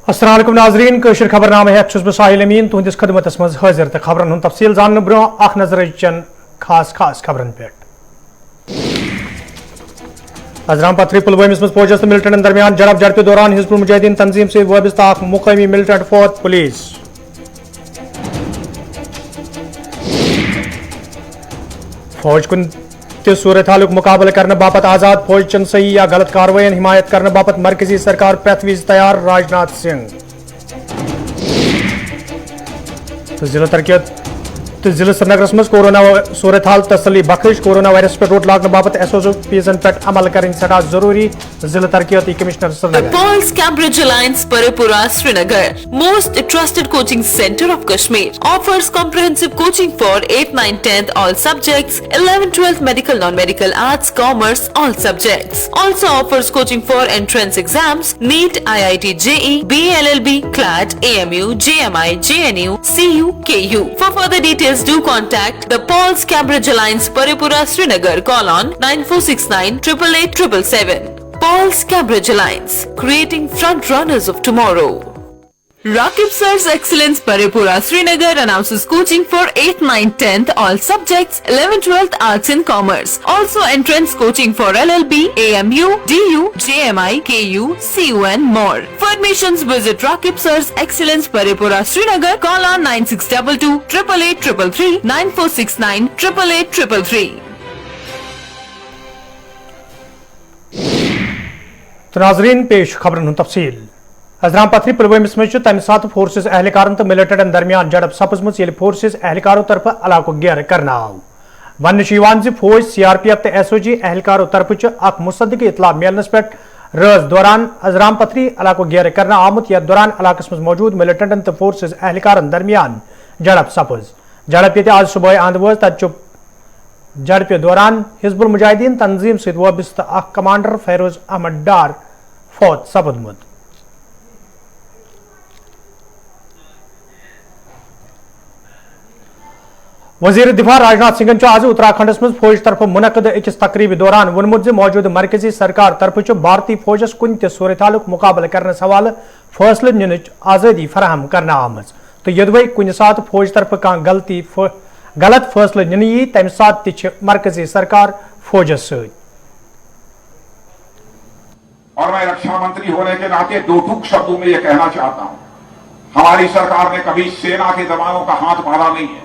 अस्सलाम वालेकुम नाज़रीन, कशर खबरनामे हेत बह साहिल अमीन तुहदिस खदमतस मज हाजिर तो खबरन हुंद तफसील जानने ब्रो अख नजर चन खास खबरन पे। अजराम पथरी पुलवामिस मज फौजस तो मिलिटेंटन दरमियान झड़प झड़प दौरान हिजबुल मुजाहिदीन तंजीम से वाबस्ता मुकामी मिलिटेंट फौज पुलिस। फौज कुन सूरत हाल मुकाबले करने बापत आजाद फौज चंद सही या गलत कार्रवाई हिमायत करने बापत मरकजी सरकार प्रत विज तैयार राजनाथ सिंह। जिला तरक्कियत जिला श्रीनगर मज कोरोना सूरत हाल तसली बख्श कोरोना वायरस पे रोक लागने बापत SOP'न पे अमल कर सदा जरूरी जिला तरक्कियती commissioner Srinagar. Pearls Cambridge Alliance Paripura Srinagar, most trusted coaching center of Kashmir, offers comprehensive coaching for 8th, 9th, 10th all subjects, 11th, 12th medical, non-medical, arts, commerce all subjects. Also offers coaching for entrance exams, NEET, IIT, JEE, BA, LLB, CLAT, AMU, JMI, JNU, CU, KU. For further details, do contact the Pearls Cambridge Alliance Paripura Srinagar. Call on 9469 888 777. Pearls Cambridge Alliance, creating front runners of tomorrow. Rakib Sir's Excellence Paripura Srinagar announces coaching for 8th, 9th, 10th all subjects, 11th, 12th arts and commerce. Also entrance coaching for LLB, AMU, DU, JMI, KU, CU and more. For admissions visit Rakib Sir's Excellence Paripura Srinagar. Call on 9622 888 333 9469 888 333. तो नाजरीन पेश खबरन हुंद तफसील। अजराम पथरी पुलवामिस मज तम सात forces एहलकारन तो मिलिटेंटन दरमियान झड़प सपजमस ये फोर्सेस एहलकारों तरफ इलाको घेर करना आव। वन फौज CRPF तो SOG एहलकारों तरफ अख मुसद्दिक इतला मिलनस पे रज दौरान अजराम पथरी इलाको घेर करना आमुत या दौरान इलाकस मज मौजूद मिलिटेंटन तो फोर्सेस एहलकारन दरमियान झड़प सपज। झड़प ये आज सुबह आंदवज तथ झड़प दौरान हिजबुल मुजाहिदीन तंजीम सत वाबस्ता अख कमांडर फैरोज अहमद डार फौत सपदमुत। वजीर दिफा राजनाथ सिंह आज उत्तराखंड मज फौज तरफ मुनकद अकिस तकरीब दौरान वोनमुत मौजूद मरकजी सरकार तरफ भारतीय फौजस कुन सूरत हाल मुकाबले करने हवाले फैसले निन आजादी फराहम करना आमज तो यदि कुन सात फौज तरफ कह गलत फैसले निन यी तम सात मरकजी सरकार फौजस सत। और मैं रक्षा मंत्री होने के नाते दो टूक शब्दों में यह कहना चाहता हूं, हमारी सरकार ने कभी सेना के जवानों का हाथ मारा नहीं है।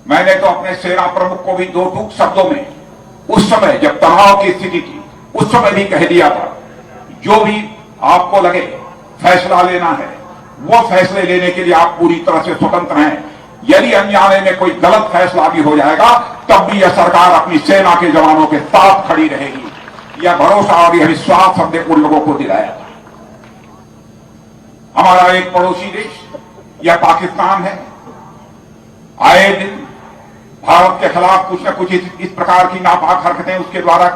मैंने तो अपने सेना प्रमुख को भी दो टूक शब्दों में उस समय जब तनाव की स्थिति थी उस समय भी कह दिया था, जो भी आपको लगे फैसला लेना है वो फैसले लेने के लिए आप पूरी तरह से स्वतंत्र हैं। यदि अनजाने में कोई गलत फैसला भी हो जाएगा तब भी यह सरकार अपनी सेना के जवानों के साथ खड़ी रहेगी। यह भरोसा और यह विश्वास हमने उन लोगों को दिलाया था। हमारा एक पड़ोसी देश यह पाकिस्तान है, आए दिन भारत के खिलाफ कुछ न कुछ इस प्रकार की नापाक हरकतें उसके द्वारा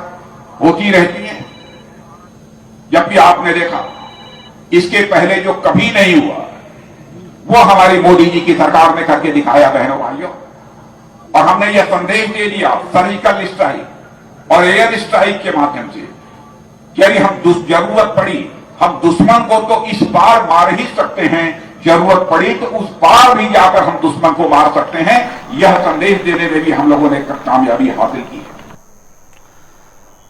होती रहती हैं। जब भी आपने देखा इसके पहले जो कभी नहीं हुआ वो हमारी मोदी जी की सरकार ने करके दिखाया बहनों भाइयों। और हमने यह संदेश दे दिया सर्जिकल स्ट्राइक और एयर स्ट्राइक के माध्यम से कि यदि हम जरूरत पड़ी हम दुश्मन को तो इस बार मार ही सकते हैं, जरूरत पड़ी तो उस पार भी जाकर हम दुश्मन को मार सकते हैं। यह संदेश देने में भी हम लोगों ने कामयाबी हासिल की है।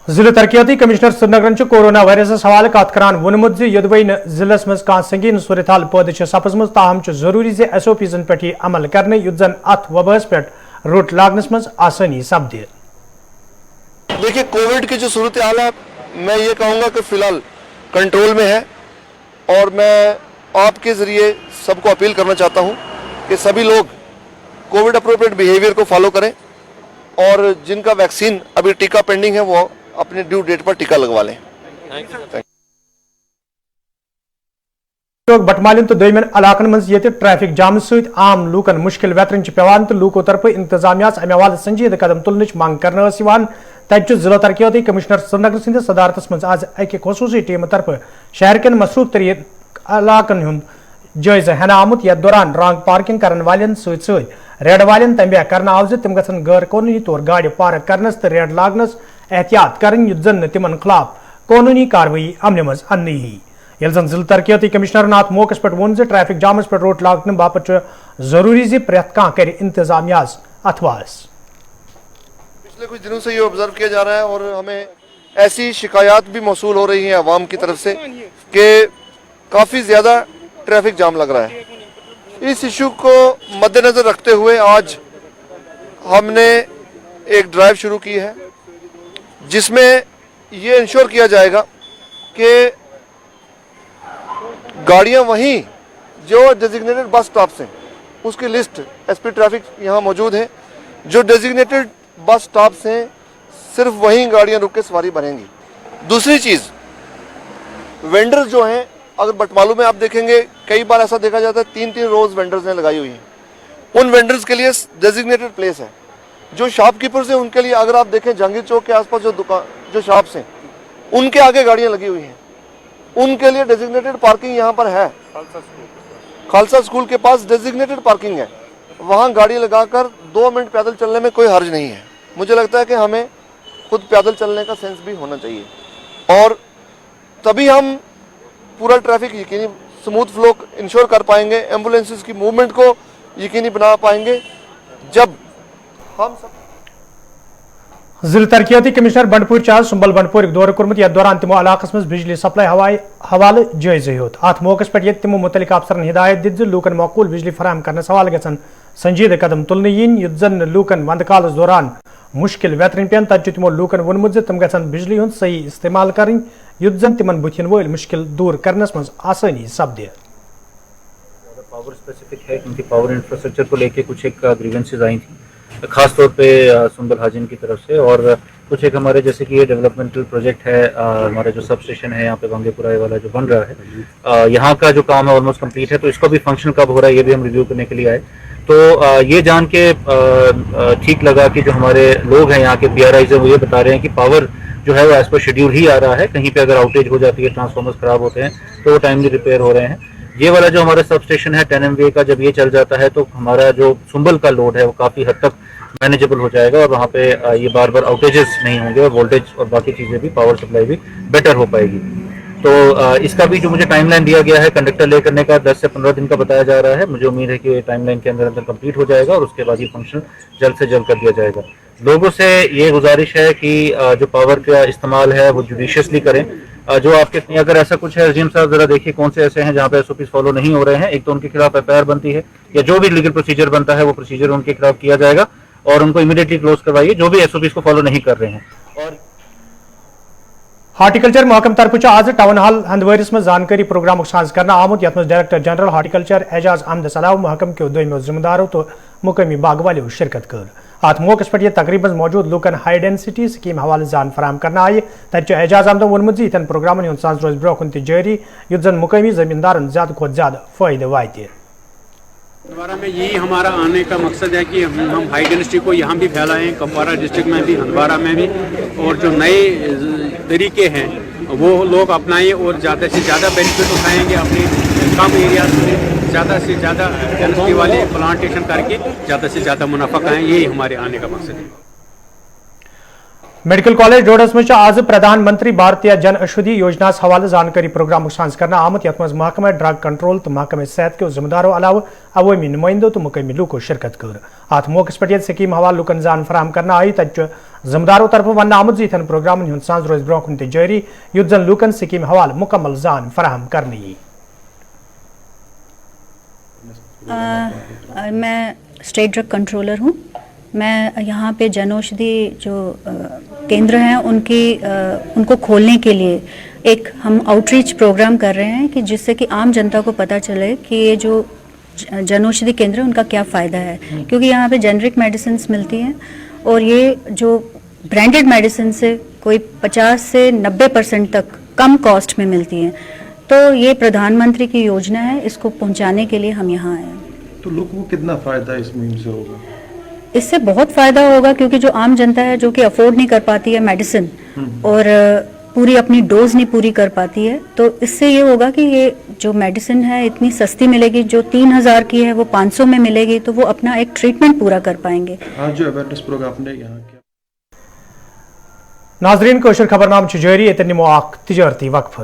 जिला तरक्कियाती कमिश्नर श्रीनगर कोरोना वायरस हवाले कत करान वोनमुत यदि जिलस मज कह संगीन सूरत हाल पद सपजम ताहम जरूरी SOP'न पे अमल करने युत जन अथ वबहस पे रोट लागनस मज आसानी सपदे। देखिए, कोविड की जो सूरत हाल है मैं ये कहूँगा कि फिलहाल कंट्रोल में है और मैं आपके ज़रिए सबको अपील करना चाहता हूँ कि सभी लोग कोविड अप्रोप्रिएट बिहेवियर को फॉलो करें और जिनका वैक्सीन अभी टीका पेंडिंग है वो अपने ड्यू डेट पर टीका लगवा लें। बटमालिन तो दोयमन इलाकन मज ये ट्रैफिक जाम सहित आम लूकन मुश्किल वेतरन पेवान तो लूकों तरफ इंतजामिया अमे हवाले संजीद कदम तुलने मांग कर तक जिला तरक्कियाती कमिश्नर श्रीनगर सिंध सदारतस मज आज अक खसूसी टीम तरफ शहर के मसरूफ तरीन इलाकन हुंद जायजा हेना आमुत यथ दौरान रंग पार्किंग करन वालेन सत रेड वालेन तंबिया करना आव तम गन गैर कानूनी तौर गाड़ पार्क करनस तो रेड लागनस एहतियात करन युत जन तिमन खिलाफ कानूनी कार्रवाई अमल मज अन्नी ही यल जन जिला तरक्याती कमिश्नर अत मौके पे वोन ट्रैफिक जामस पे रोट लागने बापत जरूरी प्रेत कह कर इंतजामियाज अथवास। पिछले कुछ दिनों से ये ऑब्जर्व किया जा रहा है और हमें ऐसी शिकायत भी मौसूल हो रही है आवाम की तरफ से कि काफ़ी ज़्यादा ट्रैफिक जाम लग रहा है। इस इशू को मद्देनज़र रखते हुए आज हमने एक ड्राइव शुरू की है जिसमें ये इंश्योर किया जाएगा कि गाड़ियां वहीं जो डेजिग्नेटेड बस स्टॉप्स हैं उसकी लिस्ट एसपी ट्रैफिक यहाँ मौजूद है। जो डेजिग्नेटेड बस स्टॉप्स हैं सिर्फ वहीं गाड़ियां रुक के सवारी बनेंगी। दूसरी चीज़, वेंडर्स जो हैं, अगर बटमालू में आप देखेंगे कई बार ऐसा देखा जाता है 3-3 रोज वेंडर्स ने लगाई हुई हैं। उन वेंडर्स के लिए डेजिग्नेटेड प्लेस है। जो शॉपकीपर्स हैं उनके लिए अगर आप देखें जहांगीर चौक के आसपास जो शॉप्स हैं उनके आगे गाड़ियां लगी हुई हैं, उनके लिए डेजिग्नेटेड पार्किंग यहाँ पर है। खालसा स्कूल के पास डेजिग्नेटेड पार्किंग है, वहाँ गाड़ी लगाकर 2 मिनट पैदल चलने में कोई हर्ज नहीं है। मुझे लगता है कि हमें खुद पैदल चलने का सेंस भी होना चाहिए और तभी हम पूरा ट्रैफिक यकीनी स्मूथ फ्लो इंश्योर कर पाएंगे, एम्बुलेंसेस की मूवमेंट को यकीनी बना पाएंगे जब हम सब। जिला तरक्याती कमिश्नर बंडपुर आज सुंबल बंडपुर दौर कर्मुत यथ दौरान तमो इलाकस मज बिजली सप्लाई हवाले जायजे हेत। अत मौके पे तमो मुतलिक अफसरन हिदायत दित लूकन मकूल बिजली फराहम करने हवाले गसन संजीदा कदम तुलने यीन युत जन लूकन वंद कालस दौरान मुश्किल वेतरन पेन तत तमो लूकन वोनमुत तम गसन बिजली हुंद सही इस्तेमाल करन युत जन तिमन बुथिन वोल मुश्किल दूर करने मज आसानी सपदे। पावर स्पेसिफिक है क्योंकि पावर इंफ्रास्ट्रक्चर को लेके कुछ एक ग्रीवेंसेस आई थी खास तौर पे सुंबल हाजिन की तरफ से, और कुछ एक हमारे जैसे कि ये डेवलपमेंटल प्रोजेक्ट है, हमारा जो सब स्टेशन है यहाँ पे बांगेपुरा वाला जो बन रहा है, यहाँ का जो काम है ऑलमोस्ट कंप्लीट है, तो इसका भी फंक्शन कब हो रहा है ये भी हम रिव्यू करने के लिए आए। तो ये जान के ठीक लगा कि जो हमारे लोग हैं यहाँ के PRIs हैं वो ये बता रहे हैं कि पावर जो है वो एज पर शेड्यूल ही आ रहा है। कहीं पे अगर आउटेज हो जाती है, ट्रांसफार्मर्स खराब होते हैं तो वो टाइमली रिपेयर हो रहे हैं। ये वाला जो हमारा सब स्टेशन है 10 MVA का, जब ये चल जाता है तो हमारा जो सुंबल का लोड है वो काफ़ी हद तक मैनेजेबल हो जाएगा और वहाँ पे ये बार बार आउटेजेस नहीं होंगे और वोल्टेज और बाकी चीज़ें भी, पावर सप्लाई भी बेटर हो पाएगी। तो इसका भी जो मुझे टाइमलाइन दिया गया है कंडक्टर ले करने का 10 से 15 दिन का बताया जा रहा है। मुझे उम्मीद है कि टाइमलाइन के अंदर कंप्लीट हो जाएगा और उसके बाद ये फंक्शन जल्द से जल्द कर दिया जाएगा। लोगों से ये गुजारिश है कि जो पावर का इस्तेमाल है वो जुडिशियसली करें। जो आपके अगर ऐसा कुछ है रजीम साहब जरा देखिए कौन से ऐसे हैं जहाँ पे SOPs फॉलो नहीं हो रहे हैं। एक तो उनके खिलाफ FIR बनती है या जो भी लीगल प्रोसीजर बनता है वो प्रोसीजर उनके खिलाफ किया जाएगा और उनको इमीडिएटली क्लोज करवाइए जो भी SOPs को फॉलो नहीं कर रहे हैं। और हार्टिकल्चर महकम तरफ आज टाउन हॉल हंदवारिस में जानकारी प्रोग्राम साज करना आमुत यथ director general horticulture Ejaz Ahmad सलाह महकम के दोयमो जिम्मेदारों तो मुकामी बाग वालों शिरकत कर। अत मौके पे तकरीबन मौजूद लूकन हाई डेंसिटी स्कीम हवाले जान फराम करना आये। तत एजाज अहमद वोनमुत इन प्रोग्रामन हूं सांस रोज ब्रोह कुन जारी युत जन मुकामी जमींदारन ज्यादा खुद ज्यादा फायदे वाते। हंदवारा में यही हमारा आने का मकसद है कि हम हाई डेंसिटी को यहाँ भी फैलाएं, कुपवारा डिस्ट्रिक्ट में भी, हंदवारा में भी, और जो नए तरीके हैं वो लोग अपनाएं और ज़्यादा से ज़्यादा बेनिफिट उठाएंगे। अपने कम एरिया में ज़्यादा से ज़्यादा डेंसिटी वाले प्लांटेशन करके ज़्यादा से ज़्यादा मुनाफा करें, यही हमारे आने का मकसद है। मेडिकल कॉलेज डोडस में आज प्रधानमंत्री भारतीय जन औषधि योजना हवाले जानकारी प्रोग्राम सांस करना आमुत यथ महकमा ड्रग कंट्रोल तो महकमा सेहत के जिम्मेदारों अलावा अवामी नुमाइंदों तो मुकामी लूको शिरकत कर। अत मौके पे स्कीम हवाले लुकन जान फराम करना आई। तत जिम्मेदारों तरफ वन आमुत इन प्रोग्राम हूं सांस रोज ब्रोह कुन जारी युत जन लुकन स्कीम हवाले मुकम्मल जान फराम करनी। मैं स्टेट ड्रग कंट्रोलर हूँ। मैं यहाँ पे जनौषधि जो केंद्र हैं उनको खोलने के लिए एक हम आउटरीच प्रोग्राम कर रहे हैं कि जिससे कि आम जनता को पता चले कि ये जो जनौषधि केंद्र है उनका क्या फ़ायदा है, क्योंकि यहाँ पे जेनरिक मेडिसिन मिलती हैं और ये जो ब्रांडेड मेडिसिन से कोई 50 से 90% तक कम कॉस्ट में मिलती हैं। तो ये प्रधानमंत्री की योजना है, इसको पहुँचाने के लिए हम यहाँ आए हैं। तो लोगों को कितना फ़ायदा इस मुहिम से होगा? इससे बहुत फ़ायदा होगा, क्योंकि जो आम जनता है जो कि अफोर्ड नहीं कर पाती है मेडिसिन और पूरी अपनी डोज नहीं पूरी कर पाती है, तो इससे ये होगा कि ये जो मेडिसिन है इतनी सस्ती मिलेगी, जो 3000 की है वो 500 में मिलेगी, तो वो अपना एक ट्रीटमेंट पूरा कर पाएंगे। आज जो अवेयरनेस प्रोग्राम आपने यहाँ किया। नाजरीन कोशर खबरनाम जारी, निमो तजारती वक्फ।